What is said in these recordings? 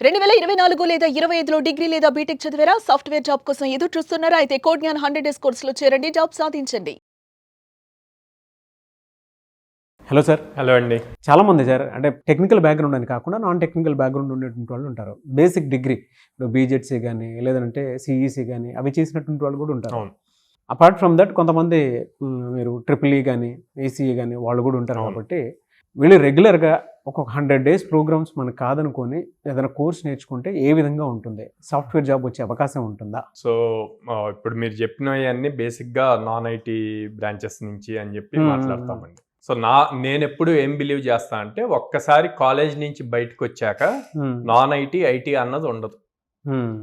2024 లేదా 25లో డిగ్రీ లేదా బీటెక్ చదివారా? సాఫ్ట్‌వేర్ జాబ్ కోసం ఎదురు చూస్తున్నారా? అయితే కోడ్ జ్ఞాన్ 100 డేస్ కోర్సులో చేరండి. జాబ్ సాధించండి. Hello sir. హలో అండి. చాలామంది సార్ అంటే టెక్నికల్ బ్యాక్గ్రౌండ్ అని కాకుండా నాన్ టెక్నికల్ బ్యాక్గ్రౌండ్ ఉండేటువంటి వాళ్ళు ఉంటారు. బేసిక్ డిగ్రీ ఇప్పుడు బీజెడ్సీ కానీ లేదంటే సిఈసి కానీ అవి చేసినటువంటి వాళ్ళు కూడా ఉంటారు. అపార్ట్ ఫ్రమ్ దట్ కొంతమంది మీరు ట్రిపుల్ ఈ కానీ ఈసీఈ కానీ వాళ్ళు కూడా ఉంటారు. కాబట్టి వీళ్ళు రెగ్యులర్గా ఒక 100 డేస్ ప్రోగ్రామ్స్ మనకు కాదనుకొని ఏదైనా కోర్స్ నేర్చుకుంటే ఏ విధంగా ఉంటుంది? సాఫ్ట్వేర్ జాబ్ వచ్చే అవకాశం ఉంటుందా? సో ఇప్పుడు మీరు చెప్పినవన్నీ బేసిక్గా నాన్ ఐటీ బ్రాంచెస్ నుంచి అని చెప్పి మాట్లాడతామండి. సో నేను ఎప్పుడు ఏం బిలీవ్ చేస్తా అంటే ఒక్కసారి కాలేజ్ నుంచి బయటకు వచ్చాక నాన్ ఐటీ ఐటీ అన్నది ఉండదు.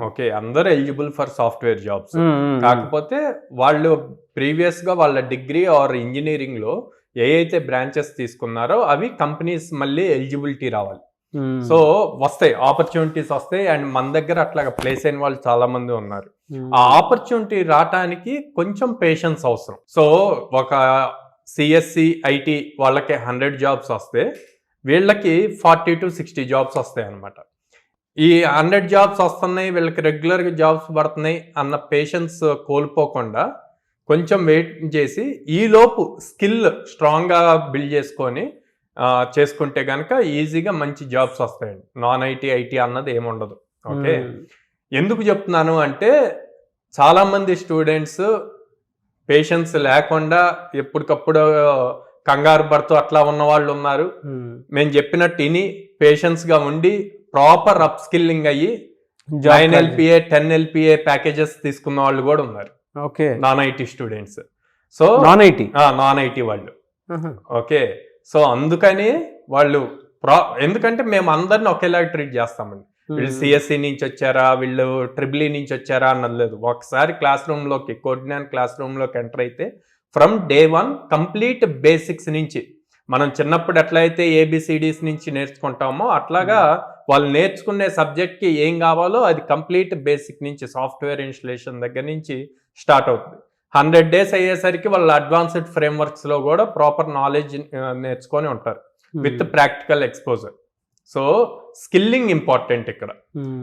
ఓకే, అందరూ ఎలిజిబుల్ ఫర్ సాఫ్ట్వేర్ జాబ్స్. కాకపోతే వాళ్ళు ప్రీవియస్గా వాళ్ళ డిగ్రీ ఆర్ ఇంజనీరింగ్లో ఏ అయితే బ్రాంచెస్ తీసుకున్నారో అవి కంపెనీస్ మళ్ళీ ఎలిజిబిలిటీ రావాలి. సో వస్తాయి, ఆపర్చునిటీస్ వస్తాయి. అండ్ మన దగ్గర అట్లాగా ప్లేస్ అయిన వాళ్ళు చాలా మంది ఉన్నారు. ఆ ఆపర్చునిటీ రావటానికి కొంచెం పేషెన్స్ అవసరం. సో ఒక సిఎస్సి ఐటీ వాళ్ళకి 100 జాబ్స్ వస్తే వీళ్ళకి 40 to 60 జాబ్స్ వస్తాయి అన్నమాట. ఈ 100 జాబ్స్ వస్తున్నాయి, వీళ్ళకి రెగ్యులర్గా జాబ్స్ పడుతున్నాయి అన్న పేషెన్స్ కోల్పోకుండా కొంచెం వెయిట్ చేసి ఈలోపు స్కిల్ స్ట్రాంగ్గా బిల్డ్ చేసుకుంటే కనుక ఈజీగా మంచి జాబ్స్ వస్తాయండి. నాన్ ఐటీ ఐటీ అన్నది ఏముండదు. ఓకే, ఎందుకు చెప్తున్నాను అంటే చాలామంది స్టూడెంట్స్ పేషెన్స్ లేకుండా ఎప్పటికప్పుడు కంగారు పడుతూ అట్లా ఉన్న వాళ్ళు ఉన్నారు. మేము చెప్పినట్టు ఇని పేషెన్స్గా ఉండి ప్రాపర్ అప్ స్కిల్లింగ్ అయ్యి 9 LPA 10 LPA ప్యాకేజెస్ తీసుకున్న వాళ్ళు కూడా ఉన్నారు. Okay, non IT students. So non IT వాళ్ళు. ఓకే, సో అందుకని వాళ్ళు ఎందుకంటే మేము అందరిని ఒకేలాగా ట్రీట్ చేస్తామండి. వీళ్ళు సిఎస్సి నుంచి వచ్చారా, వీళ్ళు ట్రిపుల్ ఈ నుంచి వచ్చారా అన్నది లేదు. ఒకసారి క్లాస్ రూమ్లోకి కోడ్ జ్ఞాన్ క్లాస్ రూమ్లోకి ఎంటర్ అయితే ఫ్రమ్ డే 1 కంప్లీట్ బేసిక్స్ నుంచి మనం చిన్నప్పుడు ఎట్లయితే ఏబిసిడీస్ నుంచి నేర్చుకుంటామో అట్లాగా వాళ్ళు నేర్చుకునే సబ్జెక్ట్కి ఏం కావాలో అది కంప్లీట్ బేసిక్ నుంచి సాఫ్ట్వేర్ ఇన్స్టలేషన్ దగ్గర నుంచి స్టార్ట్ అవుతుంది. 100 డేస్ అయ్యేసరికి వాళ్ళు అడ్వాన్స్డ్ ఫ్రేమ్వర్క్స్లో కూడా ప్రాపర్ నాలెడ్జ్ నేర్చుకొని ఉంటారు with practical exposure. So skilling important ఇక్కడ.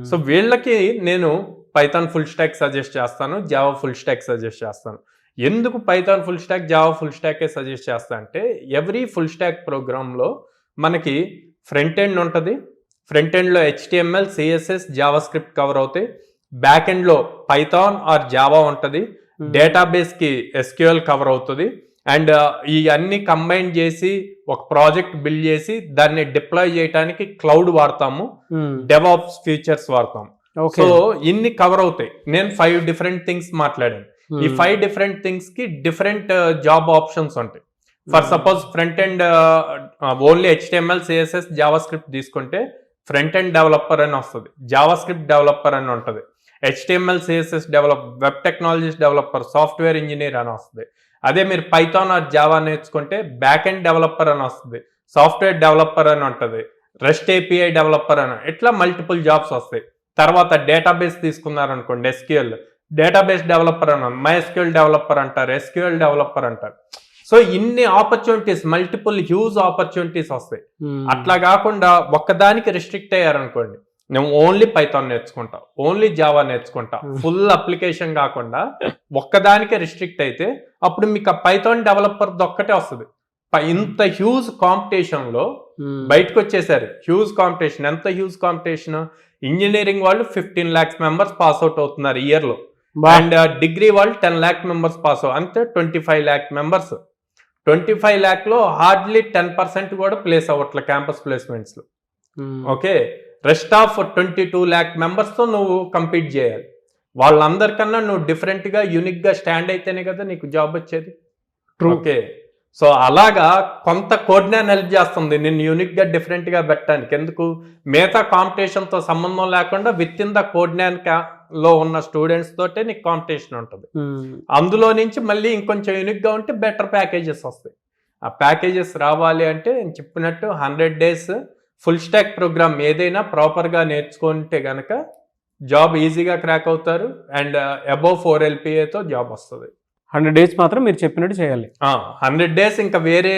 సో వీళ్ళకి నేను పైథాన్ ఫుల్ స్టాక్ సజెస్ట్ చేస్తాను, జావా ఫుల్ స్టాక్ సజెస్ట్ చేస్తాను. ఎందుకు Python full stack Java full స్టాకే సజెస్ట్ చేస్తా అంటే ఎవ్రీ ఫుల్ స్టాక్ ప్రోగ్రాంలో మనకి ఫ్రంట్ ఎండ్ ఉంటుంది. ఫ్రంట్ ఎండ్లో HTML CSS JavaScript cover అవుతాయి. బ్యాక్ ఎండ్లో పైథాన్ ఆర్ జావా ఉంటుంది. డేటాబేస్కి SQL కవర్ అవుతుంది. అండ్ ఇవన్నీ కంబైన్ చేసి ఒక ప్రాజెక్ట్ బిల్డ్ చేసి దాన్ని డిప్లాయ్ చేయడానికి క్లౌడ్ వాడతాము, డెవాప్స్ ఫీచర్స్ వాడతాము. సో ఇన్ని కవర్ అవుతాయి. నేను 5 డిఫరెంట్ థింగ్స్ మాట్లాడాను. ఈ 5 డిఫరెంట్ థింగ్స్ కి డిఫరెంట్ జాబ్ ఆప్షన్స్ ఉంటాయి. For suppose front end only HTML CSS Java script తీసుకుంటే ఫ్రంట్ ఎండ్ డెవలపర్ అని వస్తుంది, జావా స్క్రిప్ట్ డెవలపర్ అని ఉంటుంది, HTML CSS web technologies developer, software engineer అని వస్తుంది. అదే మీరు పైథాన్ ఆర్ జావా నేర్చుకుంటే బ్యాక్ ఎండ్ డెవలపర్ అని వస్తుంది, సాఫ్ట్వేర్ డెవలపర్ అని ఉంటుంది, రెస్ట్ API డెవలపర్ అని, ఇట్లా మల్టిపుల్ జాబ్స్ వస్తాయి. తర్వాత డేటాబేస్ తీసుకున్నారనుకోండి, SQL డేటాబేస్ డెవలపర్ అని, MySQL డెవలపర్ అంటారు, SQL డెవలపర్ అంటారు. సో ఇన్ని ఆపర్చునిటీస్, మల్టిపుల్ హ్యూజ్ ఆపర్చునిటీస్ వస్తాయి. అట్లా కాకుండా ఒక్కదానికి రిస్ట్రిక్ట్ అయ్యారనుకోండి, నేను ఓన్లీ పైథాన్ నేర్చుకుంటా, ఓన్లీ జావా నేర్చుకుంటా, ఫుల్ అప్లికేషన్ కాకుండా ఒక్కదానికే రిస్ట్రిక్ట్ అయితే అప్పుడు మీకు ఆ పైథాన్ డెవలపర్ ఒక్కటే వస్తుంది. ఇంత హ్యూజ్ కాంపిటీషన్లో బయటకు వచ్చేసారు. Huge competition. ఎంత హ్యూజ్ కాంపిటీషన్? ఇంజనీరింగ్ వాళ్ళు 15 lakhs మెంబర్స్ పాస్ అవుట్ అవుతున్నారు ఇయర్లో. అండ్ డిగ్రీ వాళ్ళు 10 lakh మెంబర్స్ పాస్ అవుట్, అంతే 25 lakh మెంబర్స్. 25 lakh లో హార్డ్లీ 10% కూడా ప్లేస్ అవ్వట్లే క్యాంపస్ ప్లేస్మెంట్స్ లో. Okay, rest of 22 lakh members తో నువ్వు కంపీట్ చేయాలి. వాళ్ళందరికన్నా నువ్వు డిఫరెంట్ గా యూనిక్ గా స్టాండ్ అయితేనే కదా నీకు జాబ్ వచ్చేది. ఓకే, సో అలాగా కొంత కోడ్ జ్ఞాన్ హెల్ప్ చేస్తుంది నిన్ను యూనిక్ గా డిఫరెంట్ గా పెట్టడానికి. ఎందుకు? మిగతా కాంపిటీషన్ తో సంబంధం లేకుండా with in the code Gyan లో ఉన్న స్టూడెంట్స్ తోటే నీకు కాంపిటీషన్ ఉంటుంది. అందులో నుంచి మళ్ళీ ఇంకొంచెం యూనిక్ గా ఉంటే బెటర్ ప్యాకేజెస్ వస్తాయి. ఆ ప్యాకేజెస్ రావాలి అంటే నేను చెప్పినట్టు 100 డేస్ ఫుల్ స్టాక్ ప్రోగ్రామ్ ఏదైనా ప్రాపర్ గా నేర్చుకుంటే గనక జాబ్ ఈజీగా క్రాక్ అవుతారు. అండ్ అబోవ్ 4 LPA తో జాబ్ వస్తుంది. 100 డేస్ మాత్రం మీరు చెప్పినట్టు చేయాలి. 100 డేస్ ఇంకా వేరే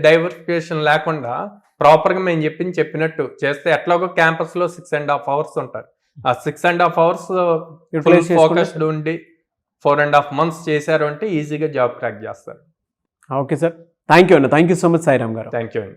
డైవర్సిఫికేషన్ లేకుండా ప్రాపర్గా మేము చెప్పినట్టు చేస్తే ఎట్లాగో క్యాంపస్లో 6.5 hours ఉంటారు. ఆ 6.5 hours Utilize చేసుకుంటే- ఫోకస్డ్ ఉండి 4.5 months చేశారు అంటే ఈజీగా జాబ్ క్రాక్ చేస్తారు. ఓకే సార్, థ్యాంక్ యూ అన్న, thank you so much Sairam garu. Thank you అండి.